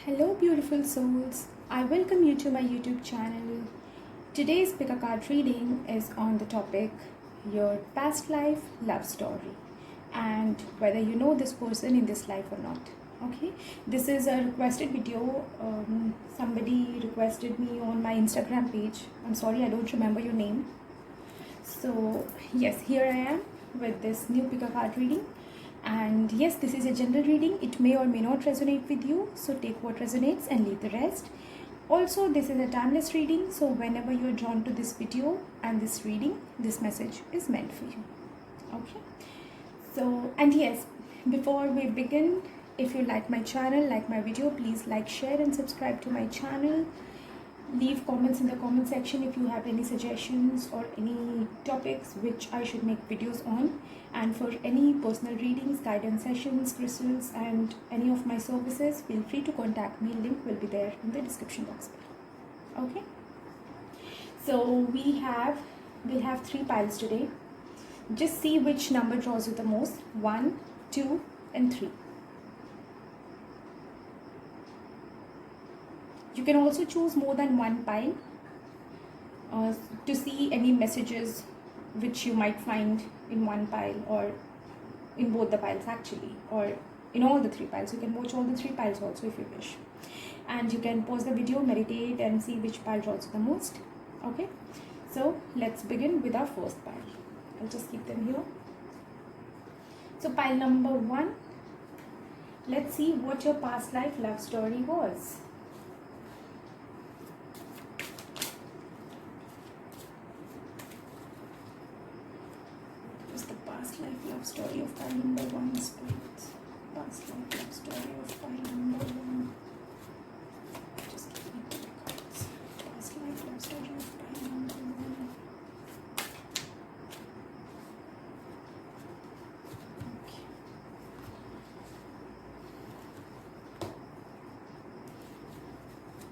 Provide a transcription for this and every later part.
Hello, beautiful souls. I welcome you to my YouTube channel. Today's pick a card reading is on the topic your past life love story and whether you know this person in this life or not. Okay, this is a requested video. Somebody requested me on my Instagram page. I'm sorry, I don't remember your name. So, yes, here I am with this new pick a card reading. And yes, this is a general reading. It may or may not resonate with you, so take what resonates and leave the rest. Also, this is a timeless reading, so whenever you're drawn to this video and this reading, this message is meant for you. Okay, so, and yes, before we begin, if you like my channel, like my video, please like, share and subscribe to my channel. Leave comments in the comment section if you have any suggestions or any topics which I should make videos on. And for any personal readings, guidance sessions, crystals and any of my services, feel free to contact me. Link will be there in the description box below. Okay, so we'll have 3 piles today. Just see which number draws you the most. 1, 2 and 3. You can also choose more than one pile to see any messages which you might find in one pile or in both the piles actually, or in all the 3 piles. You can watch all the 3 piles also if you wish. And you can pause the video, meditate and see which pile draws the most. Okay, so let's begin with our first pile. I'll just keep them here. So pile number 1. Let's see what your past life love story was. Past life love story of pile number 1, spirit. Past life love story of pile number 1. Just give me the cards. Past life love story of pile number 1. Okay.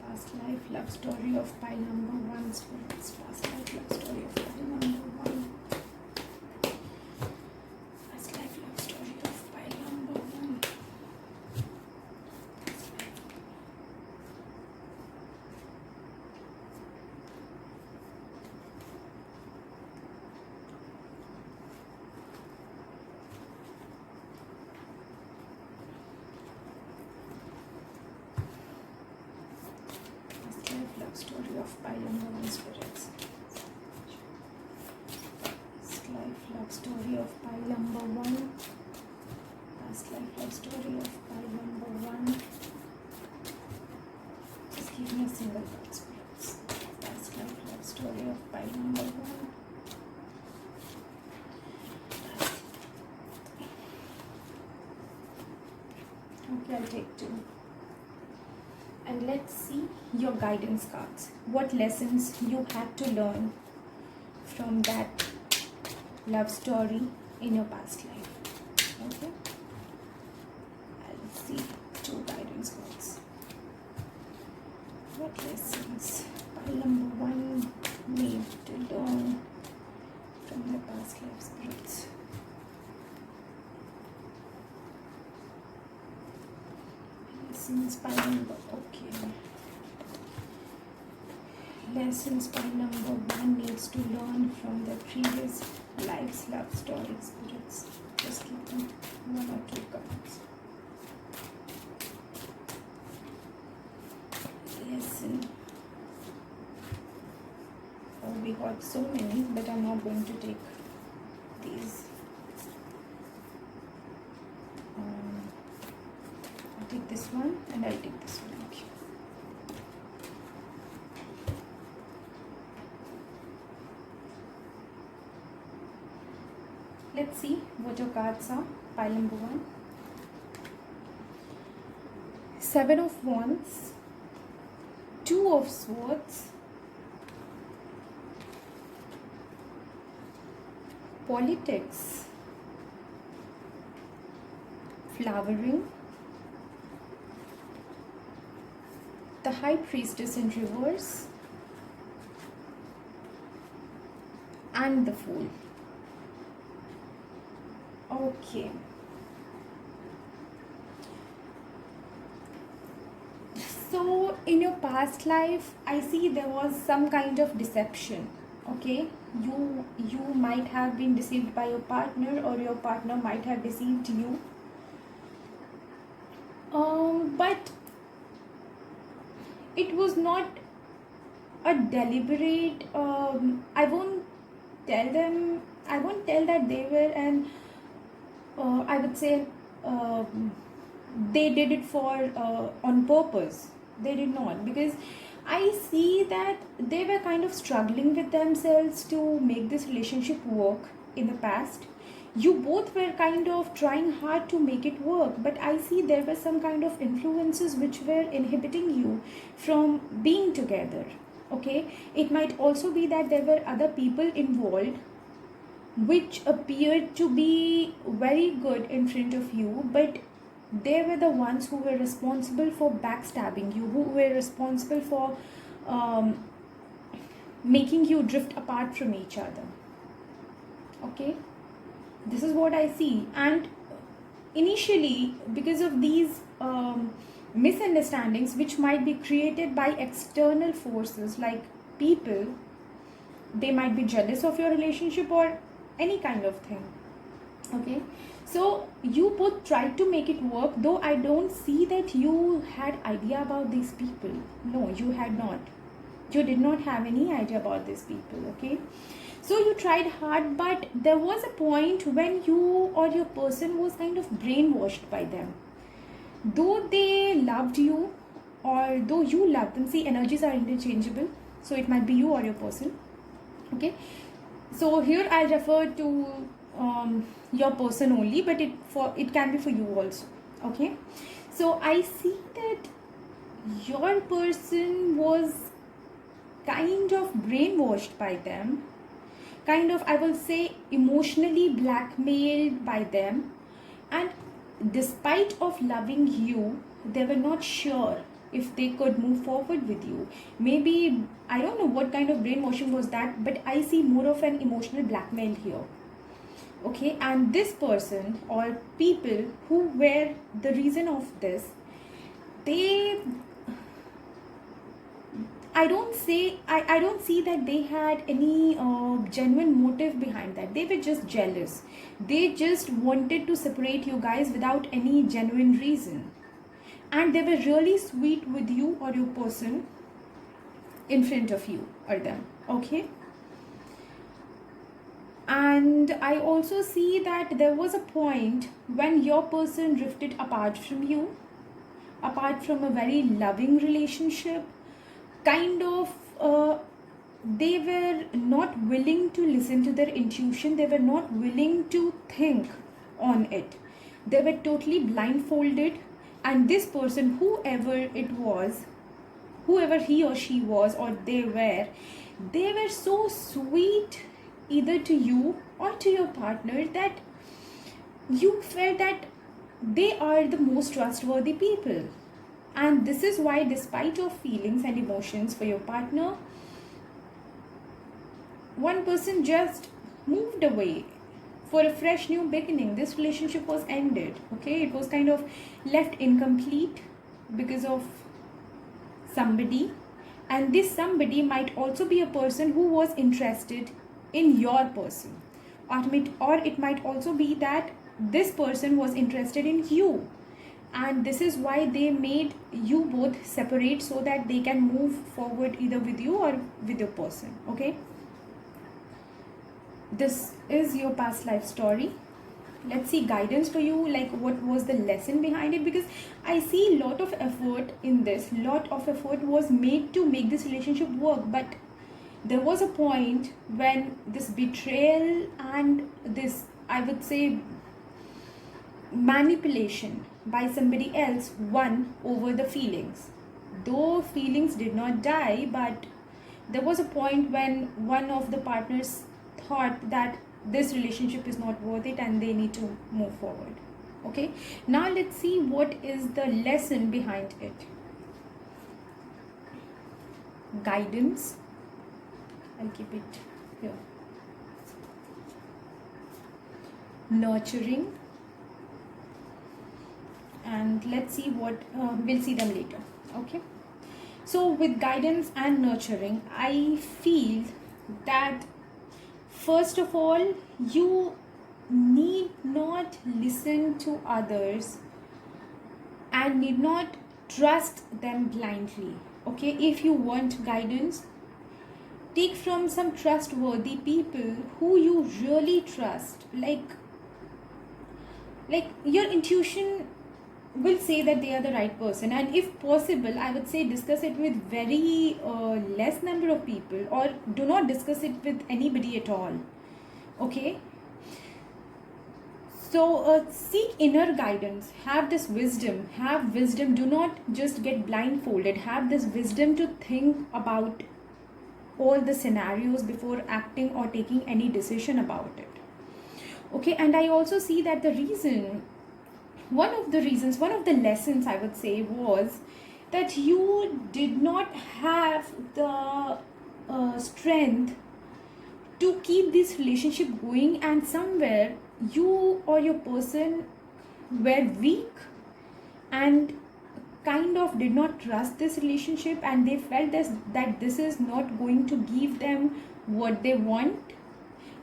Past life love story of pile number 1, spirits. Past life love story of pile number 1. Story of pile number 1, spirits. Past life love story of pile number 1. Past life love story of pile number 1. Just give me a single card, spirits. Past life love story of pile number 1. Okay, I'll take 2. And let's see your guidance cards. What lessons you had to learn from that love story in your past life. Okay, I'll see 2 guidance cards. What lessons pile number 1 need to learn from the past life, spirits? Lessons pile number, okay. Lessons pile number 1 needs to learn from the previous life's love story, spirits. Just keep them 1 or 2 cards. Lesson. Oh, we got so many, but I'm not going to take these. I'll take this one and I'll take this one. Okay. Let's see what your cards are. Pile number 1. 7 of Wands, 2 of Swords, Politics, Flowering, the High Priestess in reverse, and the Fool. Okay. So in your past life, I see there was some kind of deception. Okay, you might have been deceived by your partner, or your partner might have deceived you. But it was not a deliberate. Tell them. I won't tell that they were an. I would say. They did it for on purpose. They did not, because I see that they were kind of struggling with themselves to make this relationship work in the past. You both were kind of trying hard to make it work, but I see there were some kind of influences which were inhibiting you from being together. Okay, it might also be that there were other people involved which appeared to be very good in front of you, but they were the ones who were responsible for backstabbing you, who were responsible for um, making you drift apart from each other. Okay, this is what I see. And initially, because of these misunderstandings which might be created by external forces like people, they might be jealous of your relationship or any kind of thing. Okay, so you both tried to make it work, though I don't see that you had idea about these people. No, you had not. You did not have any idea about these people. Okay, so you tried hard, but there was a point when you or your person was kind of brainwashed by them. Though they loved you, or though you loved them, see, energies are interchangeable, so it might be you or your person. Okay, so here I refer to your person only, but it can be for you also. Okay, so I see that your person was kind of brainwashed by them, kind of, I will say, emotionally blackmailed by them, and despite of loving you, they were not sure if they could move forward with you. Maybe, I don't know what kind of brainwashing was that, but I see more of an emotional blackmail here. Okay, and this person or people who were the reason of this, they, I don't see that they had any genuine motive behind that. They were just jealous. They just wanted to separate you guys without any genuine reason. And they were really sweet with you or your person in front of you or them. Okay. And I also see that there was a point when your person drifted apart from you, apart from a very loving relationship. Kind of, they were not willing to listen to their intuition. They were not willing to think on it. They were totally blindfolded. And this person, whoever it was, whoever he or she was, or they were so sweet either to you or to your partner that you felt that they are the most trustworthy people. And this is why, despite your feelings and emotions for your partner, one person just moved away for a fresh new beginning. This relationship was ended. Okay, it was kind of left incomplete because of somebody. And this somebody might also be a person who was interested in your person, or it might also be that this person was interested in you, and this is why they made you both separate so that they can move forward either with you or with your person. Okay, this is your past life story. Let's see guidance for you, like what was the lesson behind it, because I see a lot of effort in this. Lot of effort was made to make this relationship work, but there was a point when this betrayal and this, I would say, manipulation by somebody else won over the feelings. Though feelings did not die, but there was a point when one of the partners thought that this relationship is not worth it and they need to move forward. Okay, now let's see what is the lesson behind it. Guidance, I'll keep it here. Nurturing, and let's see what we'll see them later. Okay. So with guidance and nurturing, I feel that first of all, you need not listen to others and need not trust them blindly. Okay, if you want guidance, take from some trustworthy people who you really trust. Like your intuition will say that they are the right person, and if possible, I would say discuss it with very less number of people, or do not discuss it with anybody at all. Okay, so seek inner guidance, have this wisdom, do not just get blindfolded, have this wisdom to think about all the scenarios before acting or taking any decision about it. Okay, and I also see that one of the lessons, I would say, was that you did not have the strength to keep this relationship going, and somewhere you or your person were weak and kind of did not trust this relationship, and they felt that this is not going to give them what they want,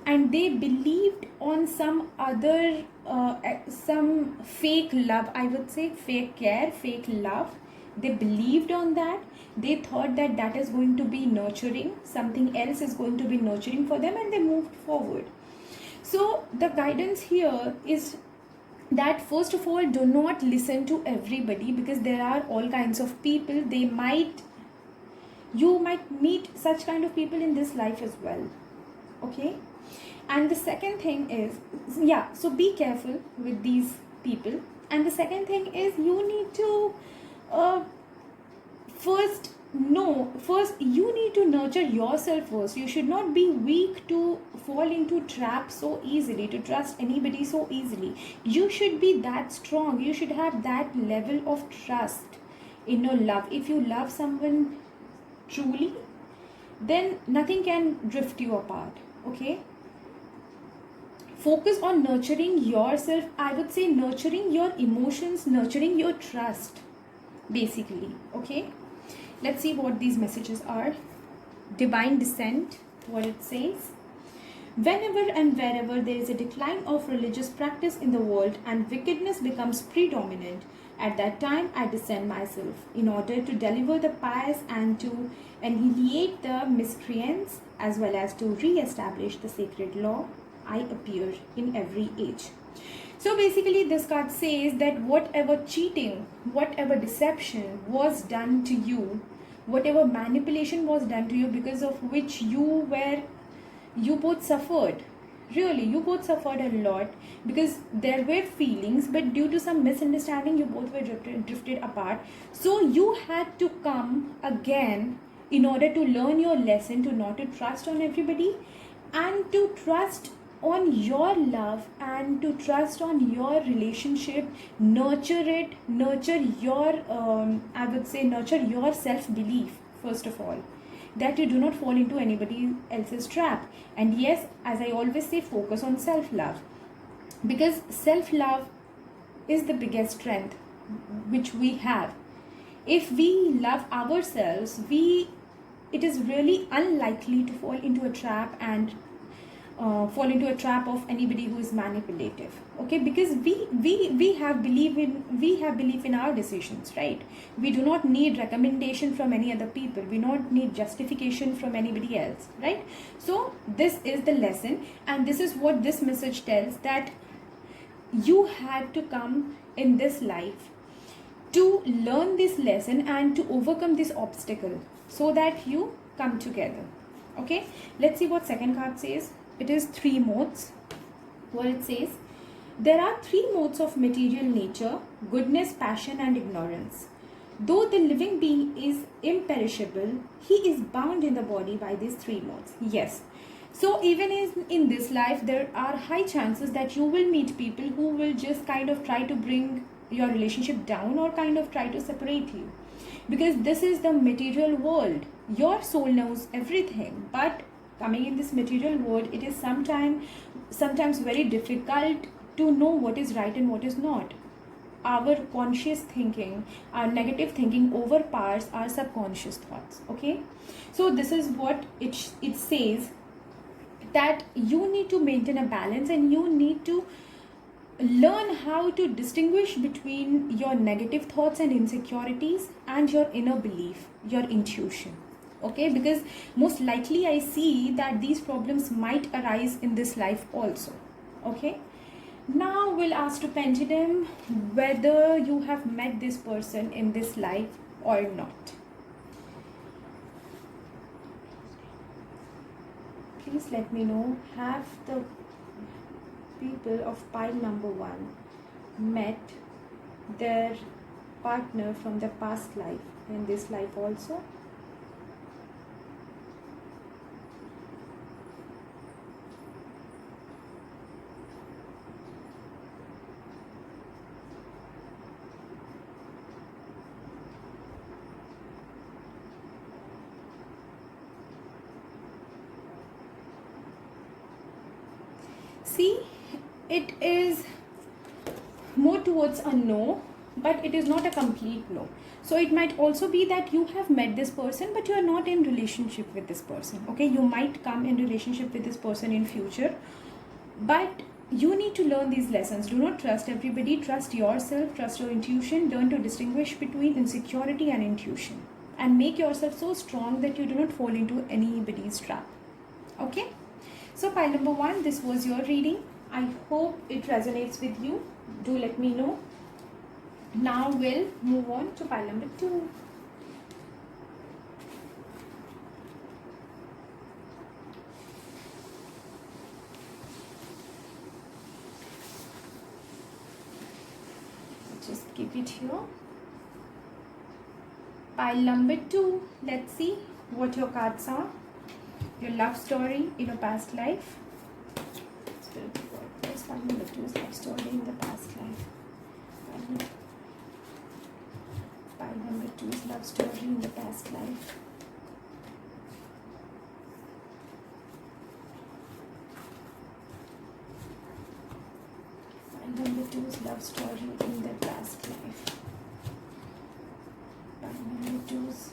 and they believed on some other some fake love, I would say, fake care, fake love. They believed on that. They thought that that is going to be nurturing, something else is going to be nurturing for them, and they moved forward. So the guidance here is that first of all, do not listen to everybody, because there are all kinds of people. You might meet such kind of people in this life as well. Okay, and the second thing is, so be careful with these people. And the second thing is, you need to first you need to nurture yourself first. You should not be weak to fall into traps so easily, to trust anybody so easily. You should be that strong. You should have that level of trust in your love. If you love someone truly, then nothing can drift you apart. Okay, focus on nurturing yourself, I would say, nurturing your emotions, nurturing your trust, basically. Okay, let's see what these messages are. Divine descent, what it says: whenever and wherever there is a decline of religious practice in the world and wickedness becomes predominant, at that time I descend myself in order to deliver the pious and to annihilate the miscreants, as well as to re-establish the sacred law. I appear in every age. So basically this card says that whatever cheating, whatever deception was done to you, whatever manipulation was done to you, because of which you both suffered. Really, you both suffered a lot, because there were feelings, but due to some misunderstanding, you both were drifted apart. So you had to come again in order to learn your lesson, to not to trust on everybody, and to trust on your love, and to trust on your relationship. Nurture it, nurture your I would say, nurture your self-belief first of all, that you do not fall into anybody else's trap. And yes, as I always say, focus on self-love, because self-love is the biggest strength which we have. If we love ourselves, it is really unlikely to fall into a trap and fall into a trap of anybody who is manipulative. Okay, because we have belief in our decisions, right? We do not need recommendation from any other people. We don't need justification from anybody else, right? So this is the lesson, and this is what this message tells, that you had to come in this life to learn this lesson and to overcome this obstacle, so that you come together. Okay, let's see what second card says. It is 3 modes. What it says: there are 3 modes of material nature: goodness, passion, and ignorance. Though the living being is imperishable, he is bound in the body by these 3 modes. Yes. So even in this life, there are high chances that you will meet people who will just kind of try to bring your relationship down, or kind of try to separate you, because this is the material world. Your soul knows everything, but coming in this material world, it is sometimes very difficult to know what is right and what is not. our conscious thinking, our negative thinking overpowers our subconscious thoughts. Okay, so this is what it says, that you need to maintain a balance, and you need to learn how to distinguish between your negative thoughts and insecurities and your inner belief, your intuition. Okay, because most likely I see that these problems might arise in this life also. Okay, now we'll ask to pendulum whether you have met this person in this life or not. Please let me know, have the people of pile number 1 met their partner from the past life in this life also? See, it is more towards a no, but it is not a complete no. So it might also be that you have met this person, but you are not in relationship with this person. Okay, you might come in relationship with this person in future, but you need to learn these lessons. Do not trust everybody. Trust yourself, trust your intuition. Learn to distinguish between insecurity and intuition, and make yourself so strong that you do not fall into anybody's trap. Okay, so pile number 1, this was your reading. I hope it resonates with you. Do let me know. Now we'll move on to pile number 2. Just keep it here. Pile number 2. Let's see what your cards are. Your love story in a past life. Pile number 2 is love story in the past life. Pile number 2 is love story in the past life. Pile number 2 is love story in the past life. Pile number 2 is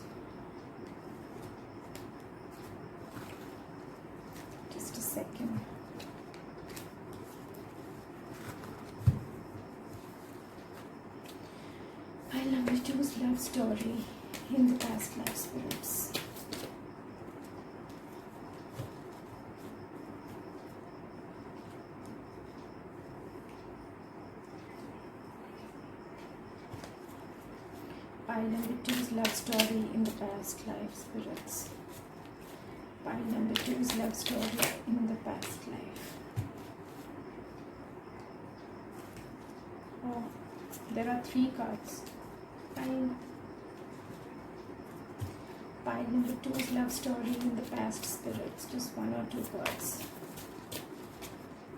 just a second. Pile number 2 is love story in the past life, spirits. Pile number 2 is love story in the past life, spirits. Pile number 2 is love story in the past life. Oh, there are 3 cards. Pile number 2 is love story in the past, spirits. Just 1 or 2 cards.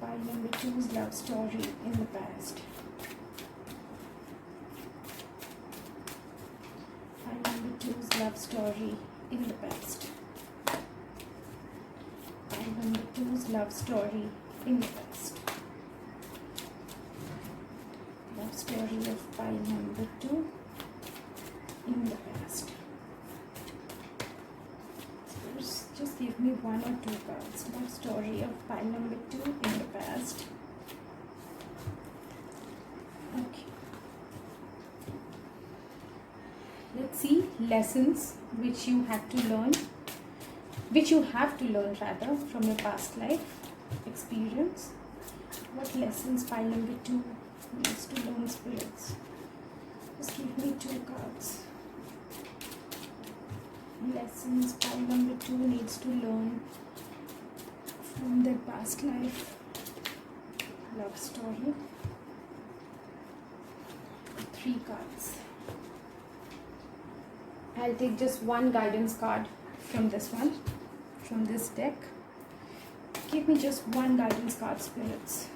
Pile number 2 is love story in the past. Pile number 2 is love story in the past. Pile number 2 is love story in the past. Love story of pile number 2 in the past. Just give me 1 or 2 cards. Love story of pile number 2 in the past. Okay. Let's see lessons which you have to learn rather from your past life experience. What lessons pile number 2 needs to learn, spirits? Just give me 2 cards. Lessons pile number 2 needs to learn from their past life love story. 3 cards. I'll take just 1 guidance card from this one, from this deck. Give me just 1 guidance card, spirits.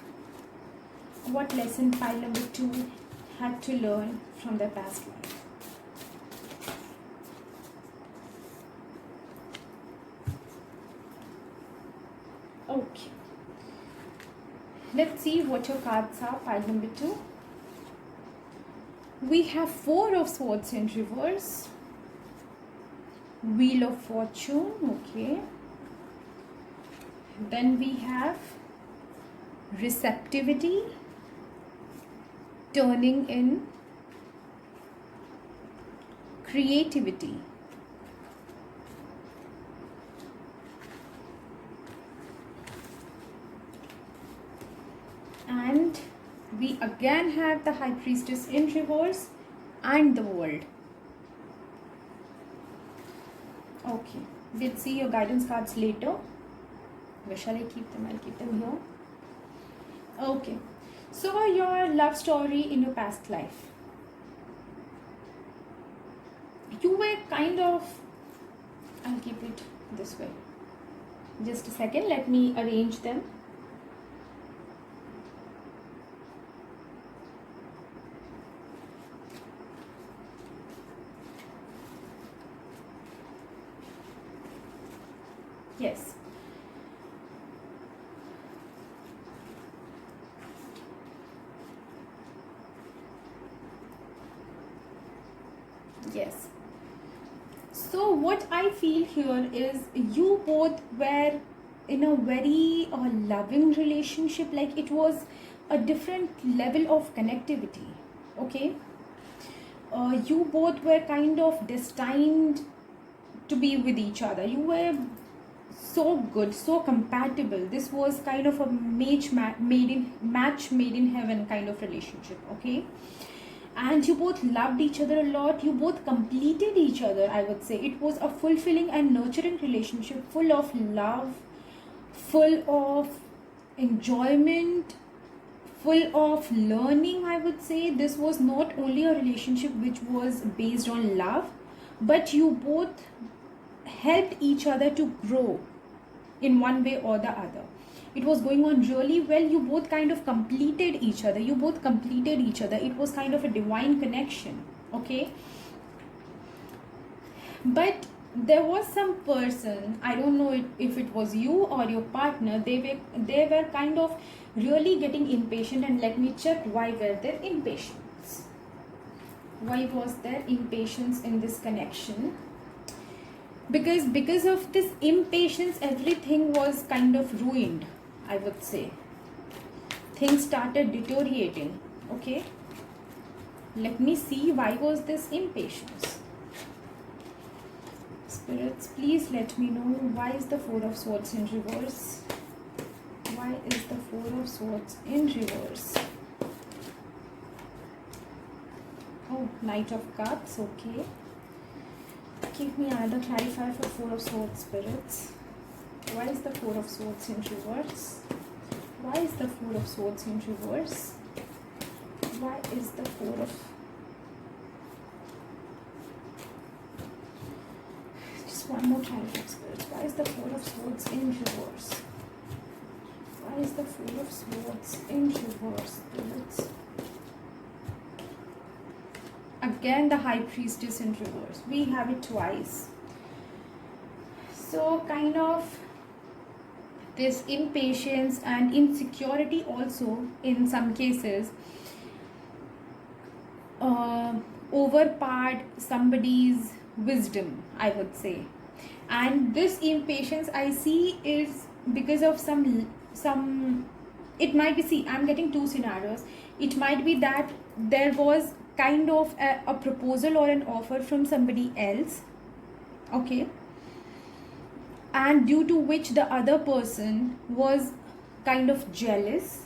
What lesson pile number 2 had to learn from their past life? Okay. Let's see what your cards are, pile number 2. We have Four of Swords in reverse, Wheel of Fortune, okay. Then we have receptivity, turning in, creativity. And we again have the High Priestess in reverse and the World. Okay, we'll see your guidance cards later. Where shall I keep them? I'll keep them here. Okay, so your love story in your past life. You were kind of, I'll keep it this way. Just a second, let me arrange them. Yes. Yes. So what I feel here is you both were in a very loving relationship, like it was a different level of connectivity, okay. You both were kind of destined to be with each other. You were so good, so compatible. This was kind of a match made in heaven kind of relationship, okay. And you both loved each other a lot. You both completed each other, I would say. It was a fulfilling and nurturing relationship, full of love, full of enjoyment, full of learning, I would say. This was not only a relationship which was based on love, but you both helped each other to grow in one way or the other. It was going on really well. You both kind of completed each other. It was kind of a divine connection, okay. But there was some person, I don't know if it was you or your partner, they were kind of really getting impatient. And let me check, why were there impatience? Why was there impatience in this connection? Because of this impatience, everything was kind of ruined, I would say. Things started deteriorating, okay. Let me see, why was this impatience? Spirits, please let me know, why is the Four of Swords in reverse? Why is the Four of Swords in reverse? Oh, Knight of Cups, okay. Give me another clarifier for Four of Swords, spirits. Why is the Four of Swords in reverse? Why is the Four of Swords in reverse? Why is the Four of... Just one more clarifier, spirits. Why is the Four of Swords in reverse? Why is the Four of Swords in reverse, spirits? Again, the High Priestess in reverse. We have it twice. So kind of this impatience and insecurity also in some cases overpowered somebody's wisdom, I would say. And this impatience I see is because of some it might be, see, I'm getting two scenarios. It might be that there was kind of a proposal or an offer from somebody else, okay, and due to which the other person was kind of jealous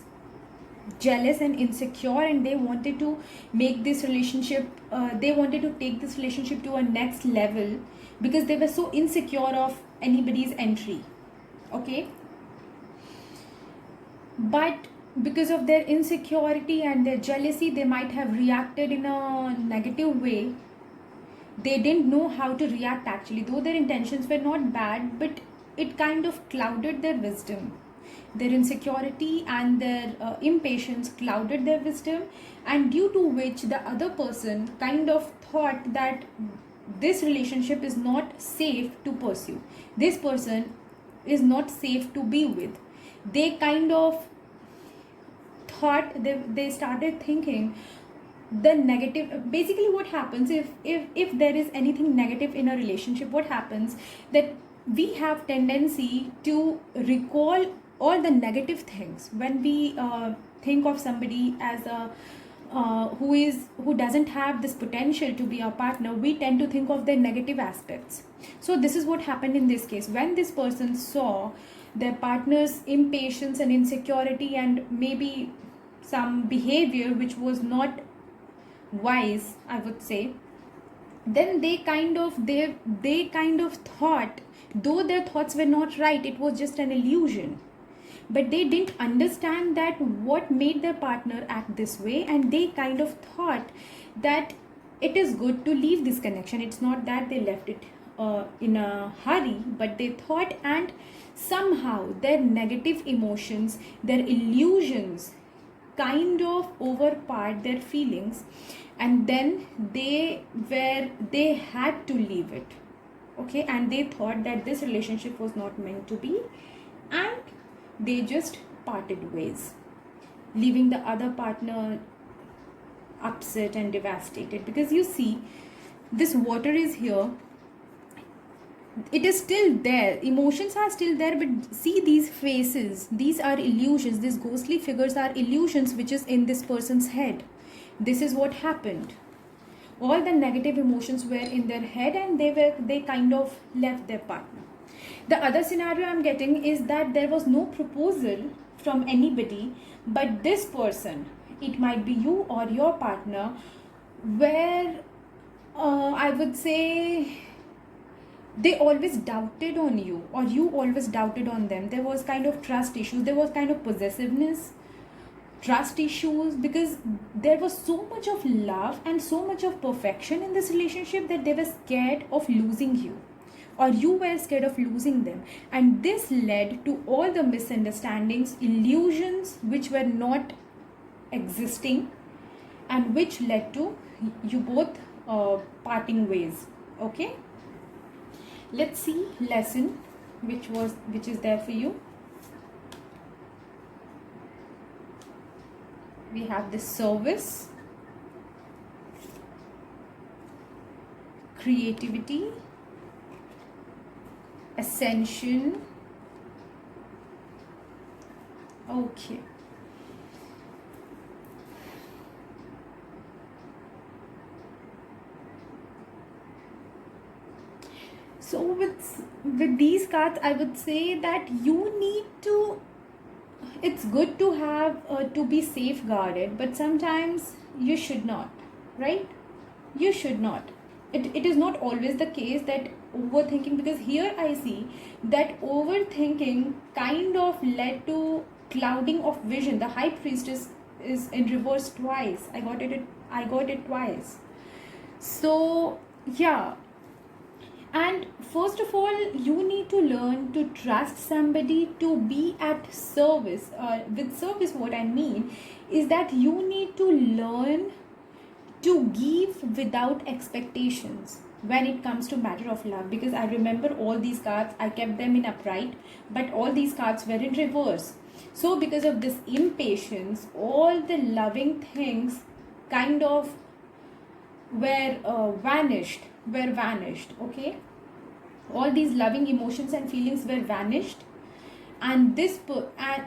and insecure, and they wanted to make this relationship they wanted to take this relationship to a next level because they were so insecure of anybody's entry, okay. But because of their insecurity and their jealousy, they might have reacted in a negative way. They didn't know how to react actually, though their intentions were not bad, but it kind of clouded their wisdom. Their insecurity and their impatience clouded their wisdom, and due to which the other person kind of thought that this relationship is not safe to pursue. This person is not safe to be with. They kind of thought, they started thinking, the negative, basically what happens if there is anything negative in a relationship, what happens that we have tendency to recall all the negative things when we think of somebody as a who doesn't have this potential to be our partner. We tend to think of their negative aspects. So this is what happened in this case. When this person saw their partner's impatience and insecurity and maybe some behavior which was not wise, I would say, then they kind of thought, though their thoughts were not right, it was just an illusion. But they didn't understand that what made their partner act this way, and they kind of thought that it is good to leave this connection. It's not that they left it in a hurry, but they thought, and somehow their negative emotions, their illusions kind of overpowered their feelings, and then they had to leave it. Okay, and they thought that this relationship was not meant to be, and they just parted ways, leaving the other partner upset and devastated. Because you see, this water is here, it is still there, emotions are still there, but see these faces, these are illusions, these ghostly figures are illusions which is in this person's head. This is what happened. All the negative emotions were in their head, and they kind of left their partner. The other scenario I'm getting is that there was no proposal from anybody, but this person, it might be you or your partner, where I would say they always doubted on you, or you always doubted on them. There was kind of trust issues, there was kind of possessiveness, trust issues, because there was so much of love and so much of perfection in this relationship that they were scared of losing you, or you were scared of losing them. And this led to all the misunderstandings, illusions which were not existing, and which led to you both parting ways. Okay, let's see lesson which is there for you. We have this service, creativity, ascension. Okay, so with these cards, I would say that you need to, it's good to have to be safeguarded, but sometimes you should not, right? You should not. It is not always the case that overthinking, because here I see that overthinking kind of led to clouding of vision. The high priestess is in reverse twice. I got it twice. So yeah, and first of all, you need to learn to trust somebody, to be at service. With service, what I mean is that you need to learn to give without expectations when it comes to matter of love. Because I remember all these cards, I kept them in upright, but all these cards were in reverse. So because of this impatience, all the loving things kind of were vanished. Okay, all these loving emotions and feelings were vanished. And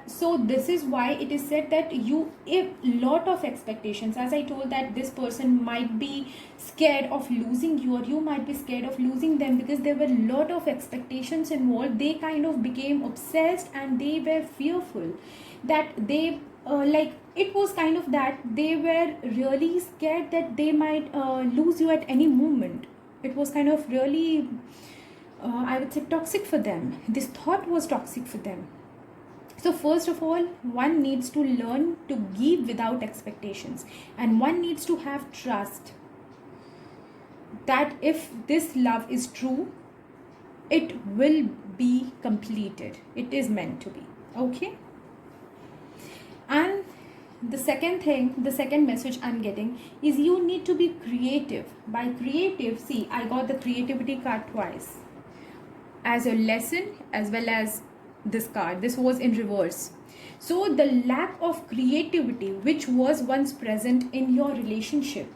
so this is why it is said that if lot of expectations, as I told, that this person might be scared of losing you, or you might be scared of losing them, because there were lot of expectations involved. They kind of became obsessed, and they were fearful that they like, it was kind of that they were really scared that they might lose you at any moment. It was kind of really I would say toxic for them. This thought was toxic for them. So first of all, one needs to learn to give without expectations, and one needs to have trust that if this love is true, it will be completed. It is meant to be. Okay. And the second message I'm getting is you need to be creative. By creative, see, I got the creativity card twice as a lesson, as well as this card. This was in reverse. So the lack of creativity which was once present in your relationship,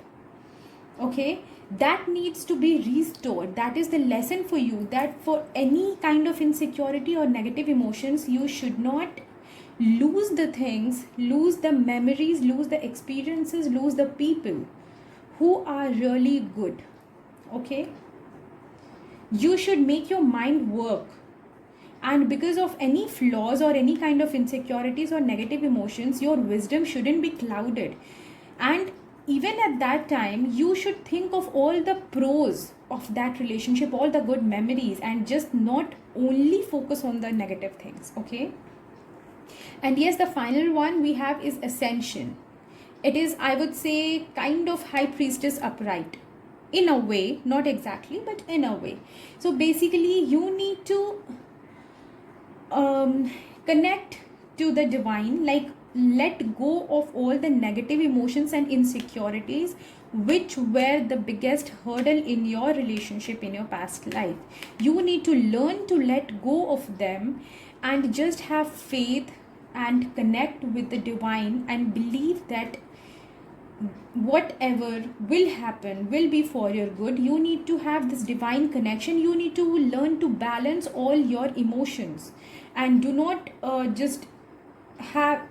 okay, that needs to be restored. That is the lesson for you, that for any kind of insecurity or negative emotions, you should not lose the things, lose the memories, lose the experiences, lose the people who are really good. Okay, you should make your mind work. And because of any flaws or any kind of insecurities or negative emotions, your wisdom shouldn't be clouded. And even at that time, you should think of all the pros of that relationship, all the good memories, and just not only focus on the negative things. Okay. And yes, the final one we have is ascension. It is, I would say, kind of high priestess upright. In a way, not exactly, but in a way. So basically, you need to connect to the divine, like let go of all the negative emotions and insecurities which were the biggest hurdle in your relationship in your past life. You need to learn to let go of them and just have faith and connect with the divine and believe that whatever will happen will be for your good. You need to have this divine connection. You need to learn to balance all your emotions, and do not just have,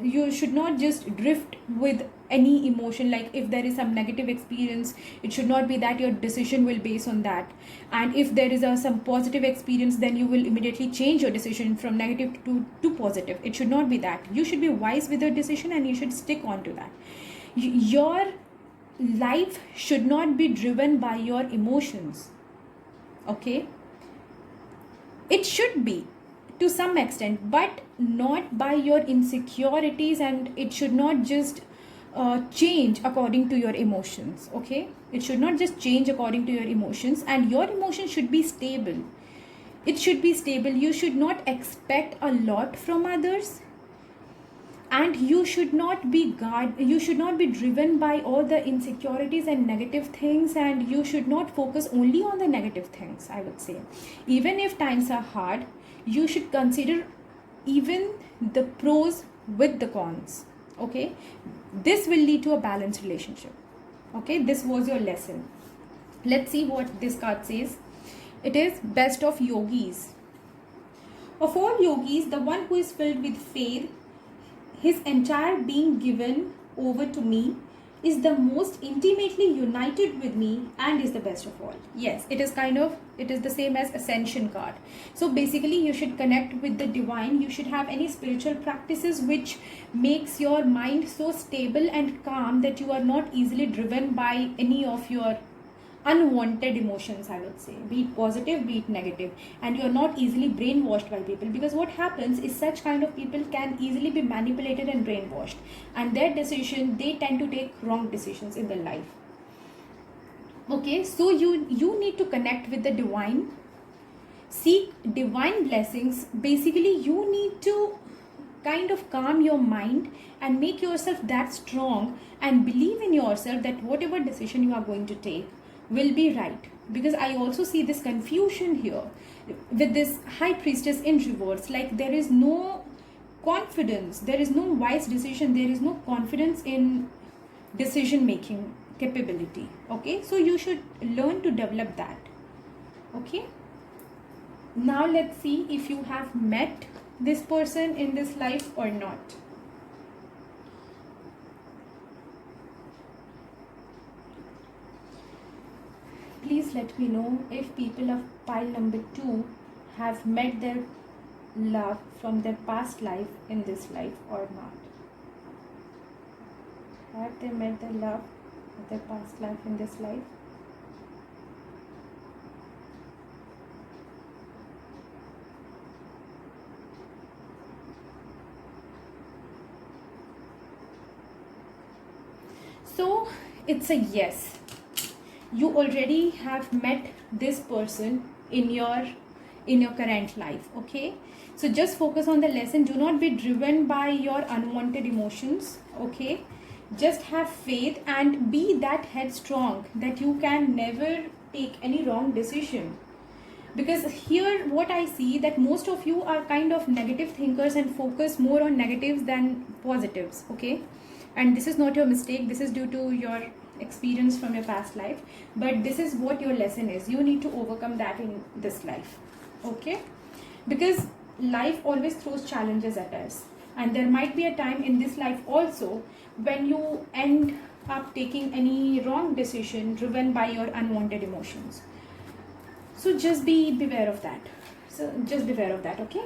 you should not just drift with any emotion. Like if there is some negative experience, it should not be that your decision will base on that. And if there is some positive experience, then you will immediately change your decision from negative to positive. It should not be that. You should be wise with your decision and you should stick on to that. Your life should not be driven by your emotions. Okay, it should be to some extent, but not by your insecurities, and it should not just change according to your emotions. Okay, it should not just change according to your emotions, and your emotions should be stable. It should be stable. You should not expect a lot from others, and you should not be driven by all the insecurities and negative things, and you should not focus only on the negative things. I would say, even if times are hard, you should consider even the pros with the cons. Okay, this will lead to a balanced relationship. Okay, this was your lesson. Let's see what this card says. It is best of yogis. Of all yogis, the one who is filled with faith, his entire being given over to me, is the most intimately united with me and is the best of all. Yes, it is the same as ascension card. So basically, you should connect with the divine. You should have any spiritual practices which makes your mind so stable and calm that you are not easily driven by any of your unwanted emotions, I would say, be it positive, be it negative. And you're not easily brainwashed by people, because what happens is such kind of people can easily be manipulated and brainwashed, and they tend to take wrong decisions in their life. Okay, so you need to connect with the divine, seek divine blessings. Basically, you need to kind of calm your mind and make yourself that strong and believe in yourself that whatever decision you are going to take will be right. Because I also see this confusion here with this high priestess in reverse. Like there is no confidence, there is no wise decision, there is no confidence in decision making capability. Okay, so you should learn to develop that. Okay, now let's see if you have met this person in this life or not. Please let me know if people of pile number 2 have met their love from their past life in this life or not. Have they met their love of their past life in this life? So it's a yes. You already have met this person in your current life. Okay, so just focus on the lesson. Do not be driven by your unwanted emotions. Okay, just have faith and be that headstrong that you can never take any wrong decision. Because here what I see, that most of you are kind of negative thinkers and focus more on negatives than positives. Okay, and this is not your mistake, this is due to your experience from your past life, but this is what your lesson is. You need to overcome that in this life. Okay, because life always throws challenges at us, and there might be a time in this life also when you end up taking any wrong decision driven by your unwanted emotions. So just be beware of that. So just beware of that. Okay,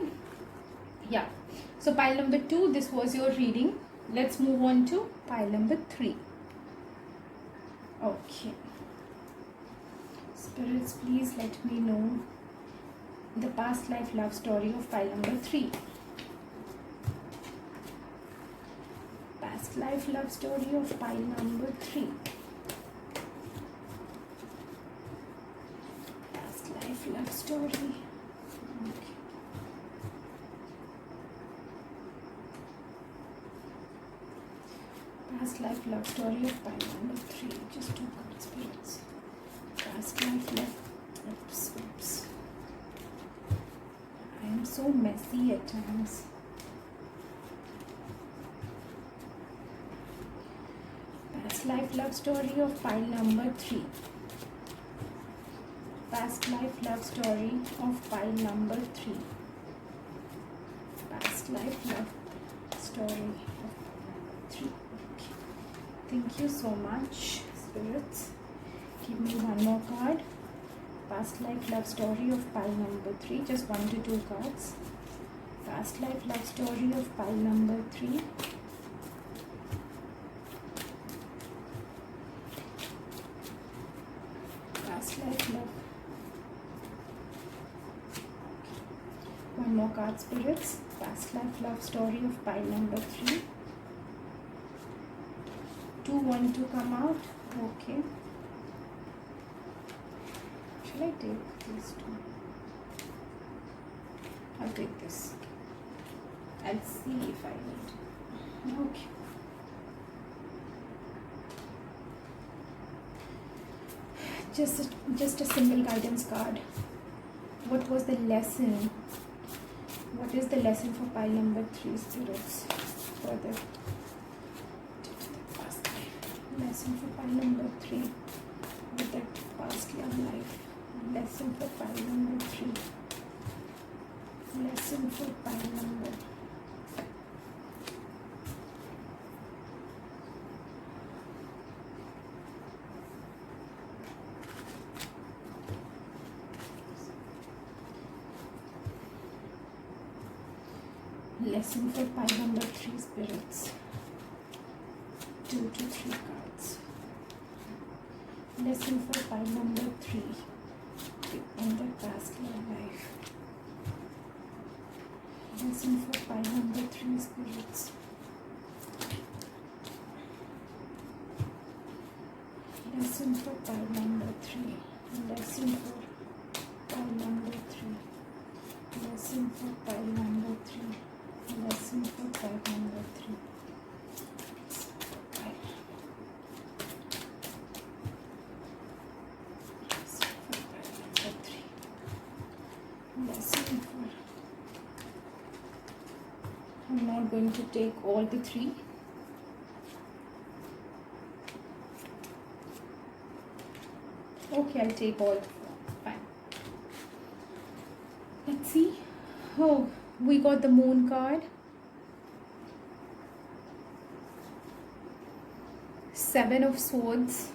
yeah. So pile number 2, this was your reading. Let's move on to pile number 3. Okay, spirits, please let me know the past life love story of pile number 3. Past life love story of pile number 3. Past life love story. Okay. Past life love story of pile number 3. Just 2 cards, spirits. Past life love. Oops. I am so messy at times. Past life love story of pile number 3. Past life love story of pile number 3. Past life love story of pile number 3. Okay. Thank you so much, spirits. Give me one more card. Past life love story of pile number 3. Just 1 to 2 cards. Past life love story of pile number 3. Past life love. One more card, spirits. Past life love story of pile number 3. 2 want to come out. Okay. Shall I take these 2? I'll take this. I'll see if I need. Okay. Just a single guidance card. What was the lesson? What is the lesson for pile number 3, spirits? For the past life. Lesson for pile number 3 with that past young life. Lesson for pile number 3. Lesson for pile number. Lesson for pile number 3, spirits. 2 to 3 cards. Lesson for pile number 3 in the past life. Lesson for pile number 3, spirits. Lesson for pile number 3. Lesson for pile number 3. Lesson for pile number 3. Lesson for pile number 3. Lesson for. I'm not going to take all the 3. Okay, I'll take all 4. Fine. Let's see. Oh, we got the moon card. 7 of swords.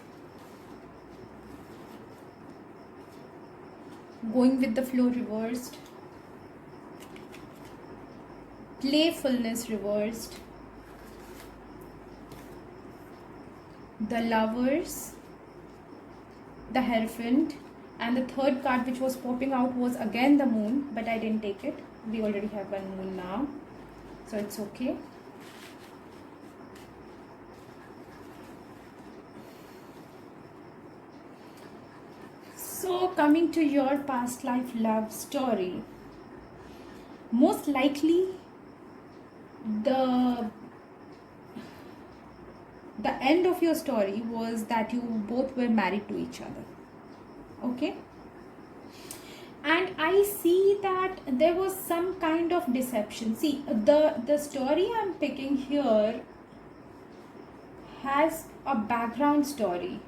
Going with the flow reversed. Playfulness reversed. The lovers. The Hierophant. And the third card which was popping out was again the moon, but I didn't take it. We already have one moon now, so it's okay. So coming to your past life love story, most likely the end of your story was that you both were married to each other. Okay, And I see that there was some kind of deception. See, the story I'm picking here has a background story,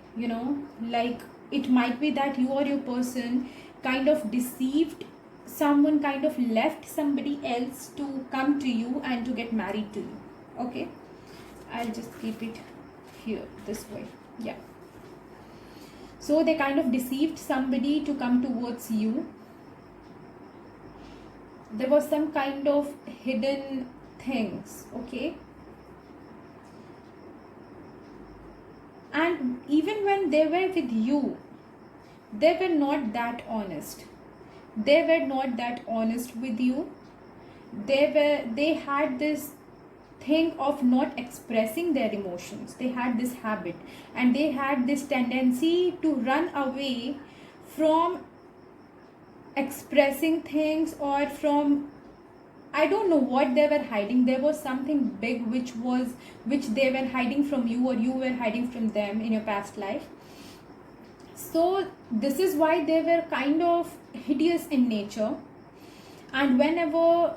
like it might be that you or your person kind of deceived someone, kind of left somebody else to come to you and to get married to you. Okay, I'll just keep it here this way. Yeah, so they kind of deceived somebody to come towards you. There was some kind of hidden things. Okay, and even when they were with you, they were not that honest. They were not that honest with you. They had this thing of not expressing their emotions. They had this habit, and they had this tendency to run away from expressing things, or from, I don't know what they were hiding. There was something big which they were hiding from you, or you were hiding from them in your past life. So this is why they were kind of hideous in nature, and whenever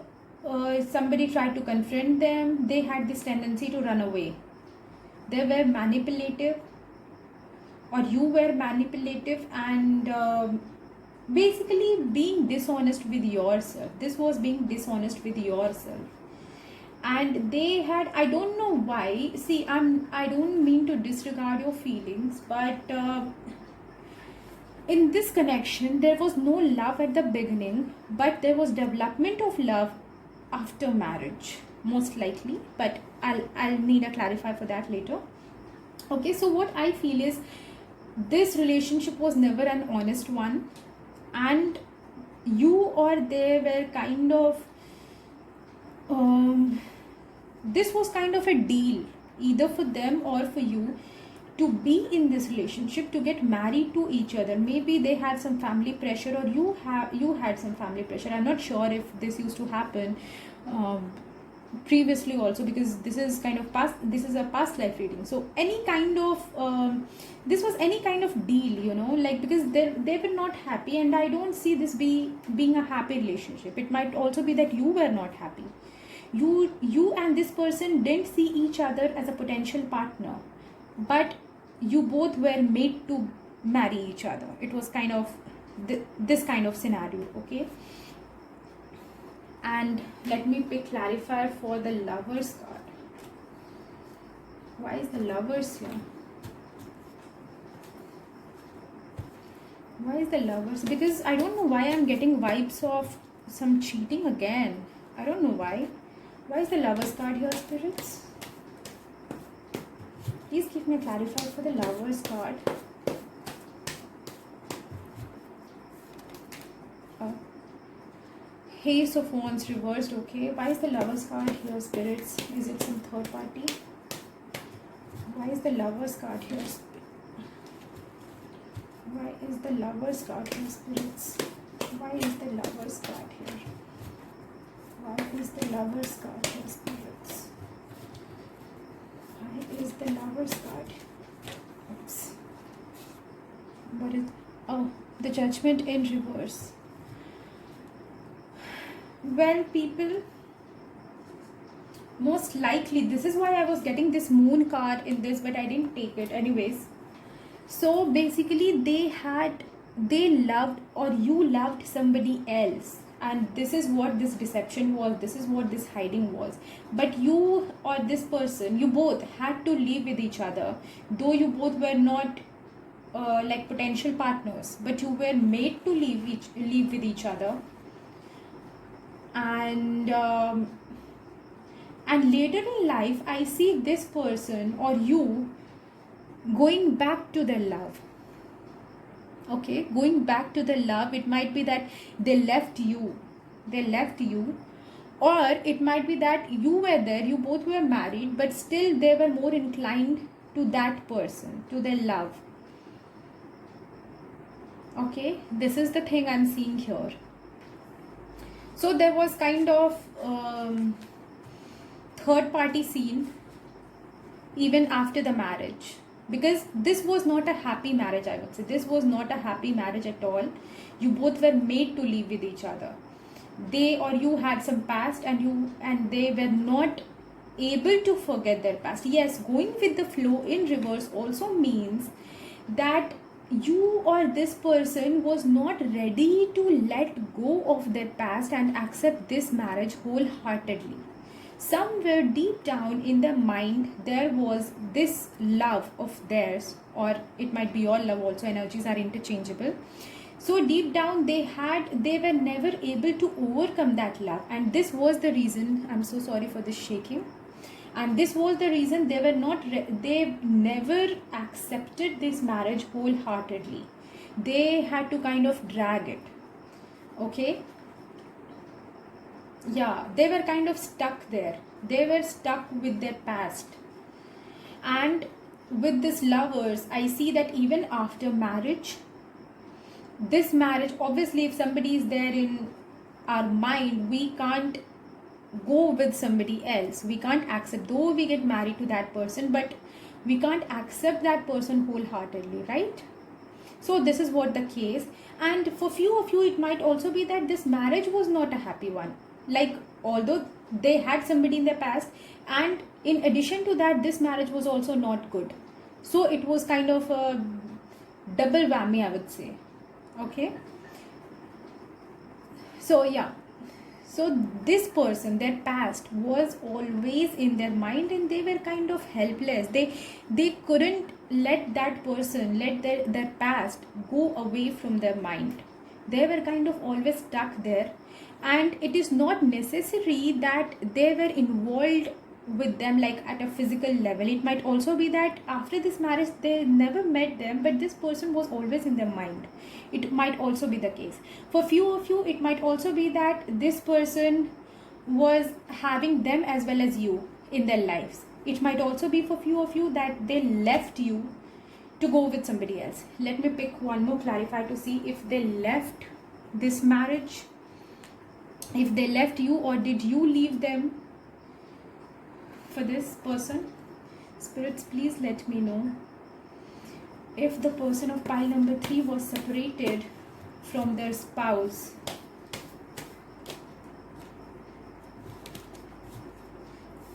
somebody tried to confront them, they had this tendency to run away. They were manipulative, or you were manipulative, and basically being dishonest with yourself. This was being dishonest with yourself. And they had, I don't know why, see, I don't mean to disregard your feelings, but in this connection there was no love at the beginning, but there was development of love after marriage, most likely, but I'll need a clarify for that later. Okay, so what I feel is this relationship was never an honest one, and you or they were kind of this was kind of a deal, either for them or for you, to be in this relationship, to get married to each other. Maybe they had some family pressure, or you had some family pressure. I'm not sure if this used to happen previously also, because this is a past life reading. So any kind of this was any kind of deal, like, because they were not happy, and I don't see this being a happy relationship. It might also be that you were not happy. You and this person didn't see each other as a potential partner, but you both were made to marry each other. It was kind of this kind of scenario. Okay, and let me pick clarifier for the Lovers card. Why is the Lovers here? Why is the Lovers? Because I don't know why I'm getting vibes of some cheating again. I don't know why. Why is the Lovers card here, spirits? Please give me a clarifier for the Lovers card. Ace of Wands reversed. Okay, why is the Lovers card here, spirits? Is it some third party? Why is the Lovers card here? Why is the Lovers card here, spirits? Why is the Lovers card here? Why is the Lovers card here, spirits? Why is the Lovers card? Oops. What is... Oh, the Judgment in reverse. Well, people, most likely, this is why I was getting this Moon card in this, but I didn't take it anyways. So basically they loved, or you loved somebody else, and this is what this deception was, this is what this hiding was. But you or this person, you both had to live with each other, though you both were not like potential partners, but you were made to live with each other. And later in life, I see this person or you going back to their love. Okay, going back to the love. It might be that they left you, or it might be that you were there, you both were married, but still they were more inclined to that person, to their love. Okay, this is the thing I'm seeing here. So there was kind of third party scene even after the marriage. because this was not a happy marriage. I would say this was not a happy marriage at all. You both were made to live with each other. They or you had some past, and they were not able to forget their past. Yes, going with the flow in reverse also means that you or this person was not ready to let go of their past and accept this marriage wholeheartedly. Somewhere deep down in their mind there was this love of theirs, or it might be your love also, energies are interchangeable. So deep down they were never able to overcome that love, and this was the reason, I'm so sorry for this shaking, and this was the reason they were not they never accepted this marriage wholeheartedly. They had to kind of drag it. Okay, yeah, they were kind of stuck there. They were stuck with their past. And with this lovers, I see that even after marriage, this marriage, obviously if somebody is there in our mind, we can't go with somebody else. We can't accept, though we get married to that person, but we can't accept that person wholeheartedly, right? So this is what the case. And for few of you, it might also be that this marriage was not a happy one. Like, although they had somebody in their past, and in addition to that, this marriage was also not good. So it was kind of a double whammy, I would say. Okay, so yeah, so this person, their past was always in their mind, and they were kind of helpless. They couldn't let that person, let their past go away from their mind. They were kind of always stuck there. And it is not necessary that they were involved with them like at a physical level. It might also be that after this marriage they never met them, but this person was always in their mind. It might also be the case. For few of you, it might also be that this person was having them as well as you in their lives. It might also be for few of you that they left you to go with somebody else. Let me pick one more clarifier to see if they left this marriage, if they left you, or did you leave them for this person. Spirits, please let me know if the person of pile number 3 was separated from their spouse.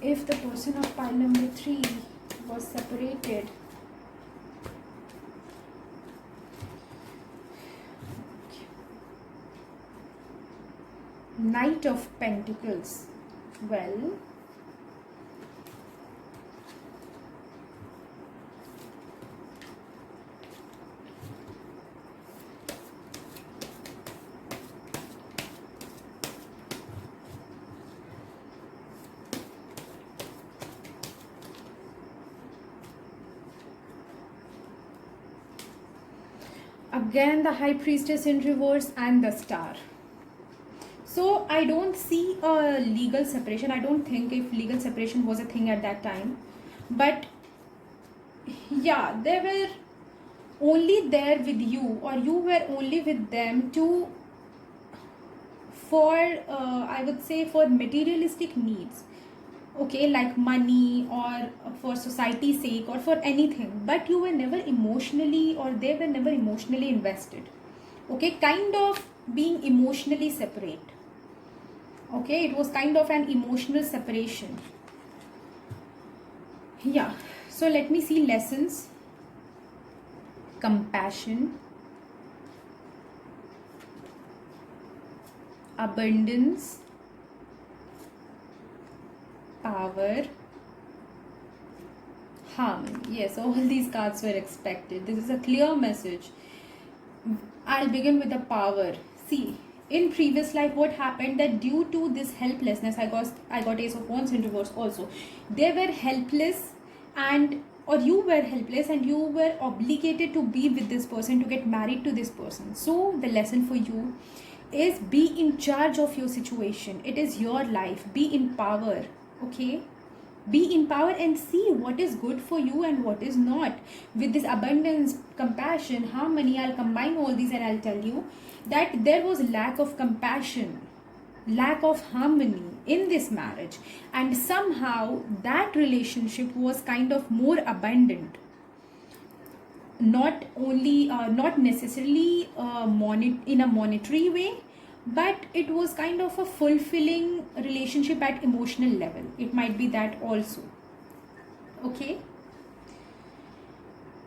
If the person of pile number 3 was separated, Knight of Pentacles. Well, again the High Priestess in reverse and the Star. So I don't see a legal separation. I don't think if legal separation was a thing at that time. But yeah, they were only there with you, or you were only with them to for I would say for materialistic needs. Okay, like money, or for society's sake, or for anything, but you were never emotionally, or they were never emotionally invested. Okay, kind of being emotionally separate. Okay, it was kind of an emotional separation. Yeah, so let me see lessons. Compassion, abundance, power, harmony. Yes, all these cards were expected. This is a clear message. I'll begin with the power. See, in previous life, what happened, that due to this helplessness, I got Ace of Wands in reverse also. They were helpless, or you were helpless, and you were obligated to be with this person, to get married to this person. So the lesson for you is, be in charge of your situation. It is your life. Be in power. Okay, be in power and see what is good for you and what is not. With this abundance, compassion, harmony, I'll combine all these and I'll tell you that there was lack of compassion, lack of harmony in this marriage, and somehow that relationship was kind of more abundant. not only not necessarily in a monetary way, but it was kind of a fulfilling relationship at emotional level. It might be that also. Okay,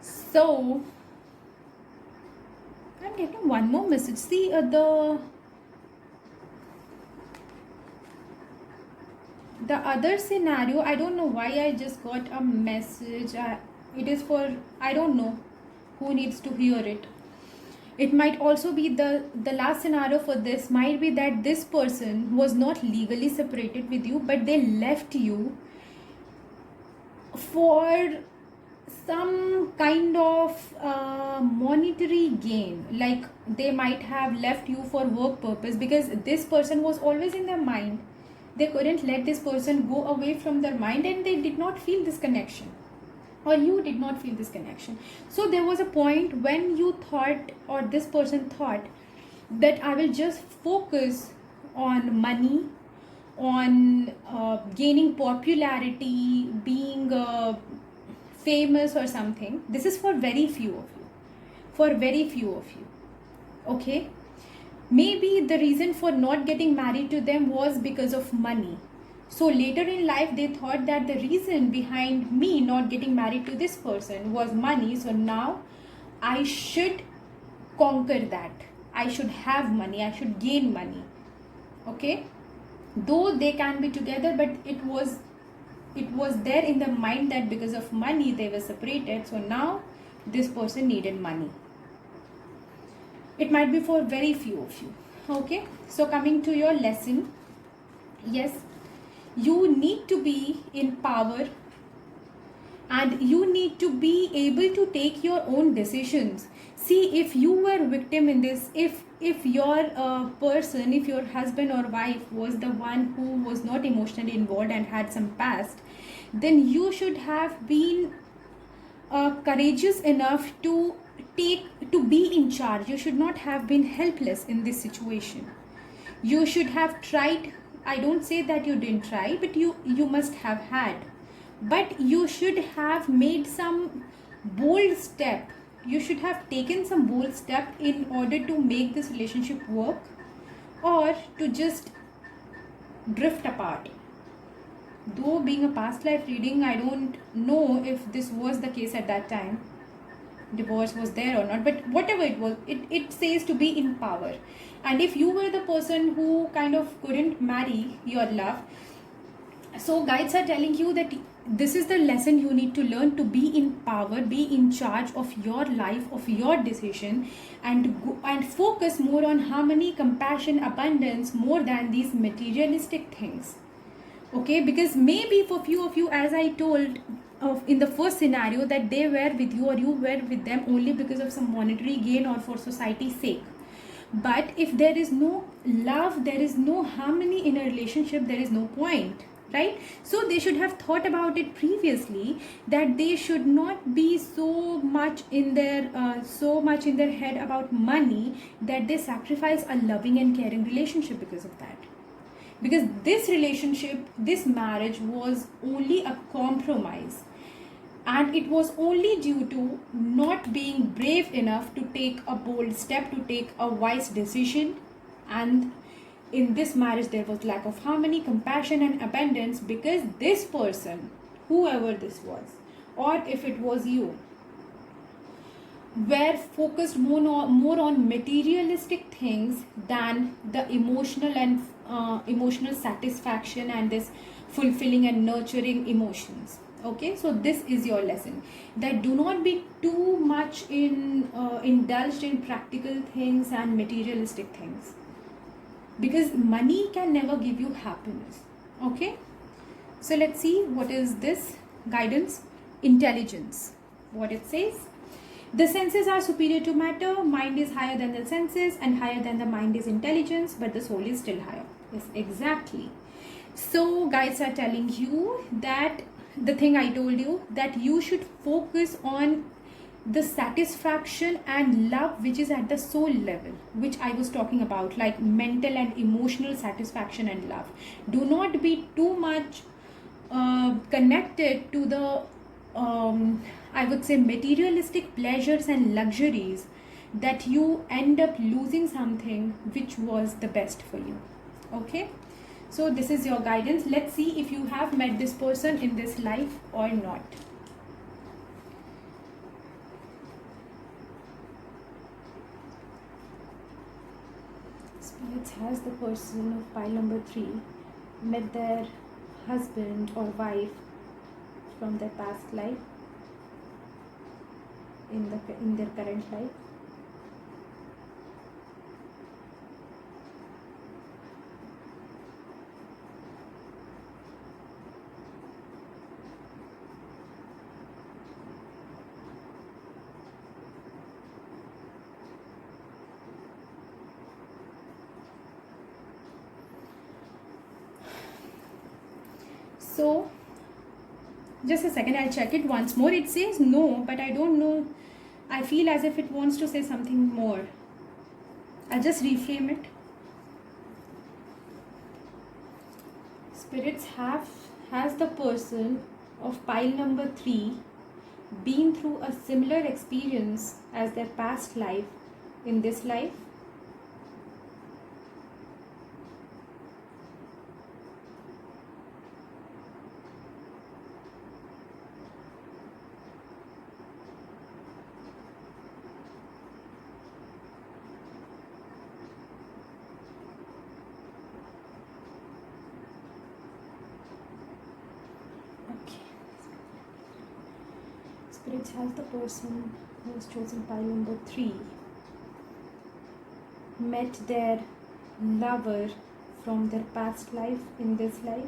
so I'm getting one more message. See, the other scenario, I don't know why I just got a message. It is for, I don't know who needs to hear it. It might also be the last scenario for this might be that this person was not legally separated with you, but they left you for some kind of monetary gain. Like they might have left you for work purpose, because this person was always in their mind. They couldn't let this person go away from their mind, and they did not feel this connection, or you did not feel this connection. So there was a point when you thought, or this person thought, that I will just focus on money, on gaining popularity, being famous or something. This is for very few of you. For very few of you. Okay? Maybe the reason for not getting married to them was because of money. So later in life, they thought that the reason behind me not getting married to this person was money. So now I should conquer that. I should have money. I should gain money. Okay? Though they can be together, but it was there in the mind that because of money they were separated. So now this person needed money. It might be for very few of you. Okay, so coming to your lesson, yes, you need to be in power, and you need to be able to take your own decisions. See, if you were a victim in this, if your person, if your husband or wife was the one who was not emotionally involved and had some past, then you should have been courageous enough to be in charge. You should not have been helpless in this situation. You should have tried. I don't say that you didn't try, but you must have had. But you should have made some bold step. You should have taken some bold step in order to make this relationship work, or to just drift apart. Though being a past life reading, I don't know if this was the case at that time, divorce was there or not, but whatever it was, it says to be in power. And if you were the person who kind of couldn't marry your love, so guides are telling you that this is the lesson you need to learn: to be in power, be in charge of your life, of your decision, and focus more on harmony, compassion, abundance, more than these materialistic things. Okay, because maybe for few of you, as I told in the first scenario, that they were with you or you were with them only because of some monetary gain or for society's sake. But if there is no love, there is no harmony in a relationship, there is no point, right? So they should have thought about it previously, that they should not be so much in their head about money, that they sacrifice a loving and caring relationship because of that. Because this relationship, this marriage was only a compromise, and it was only due to not being brave enough to take a bold step, to take a wise decision. And in this marriage there was lack of harmony, compassion and abundance, because this person, whoever this was, or if it was you, were focused more on materialistic things than the emotional and emotional satisfaction and this fulfilling and nurturing emotions. Okay, so this is your lesson, that do not be too much indulged in practical things and materialistic things, because money can never give you happiness. Okay, so let's see what is this guidance. Intelligence, what it says: the senses are superior to matter, mind is higher than the senses, and higher than the mind is intelligence, but the soul is still higher. Yes, exactly. So guides are telling you that the thing I told you, that you should focus on the satisfaction and love which is at the soul level, which I was talking about, like mental and emotional satisfaction and love. Do not be too much connected to the I would say, materialistic pleasures and luxuries, that you end up losing something which was the best for you. Okay, so this is your guidance. Let's see if you have met this person in this life or not. Spirits has the person of pile number 3 met their husband or wife from their past life in their current life. So just a second, I'll check it once more. It says no, but I don't know. I feel as if it wants to say something more. I'll just reframe it. Spirits has the person of pile number 3 been through a similar experience as their past life in this life. Spirits has the person who has chosen pile number 3 met their lover from their past life in this life.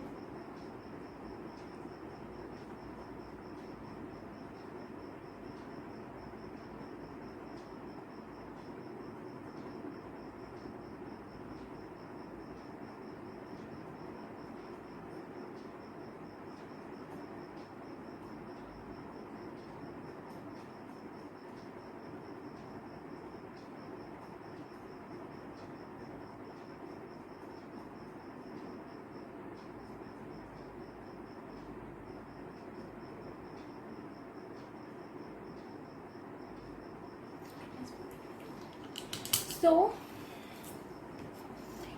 So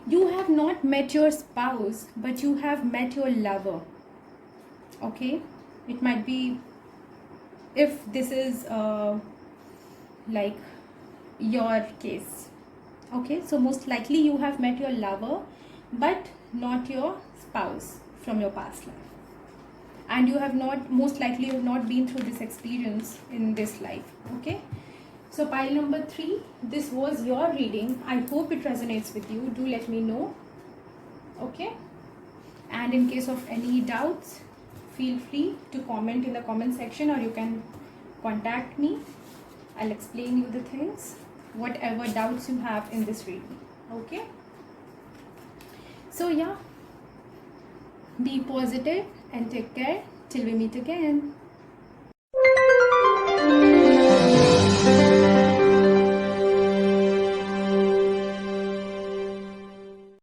you have not met your spouse, but you have met your lover. Okay, it might be, if this is like your case. Okay, so most likely you have met your lover but not your spouse from your past life, and you have not, most likely you have not been through this experience in this life. Okay, so pile number 3, this was your reading. I hope it resonates with you. Do let me know. Okay, and in case of any doubts, feel free to comment in the comment section, or you can contact me. I'll explain you the things, whatever doubts you have in this reading. Okay, so yeah, be positive and take care till we meet again.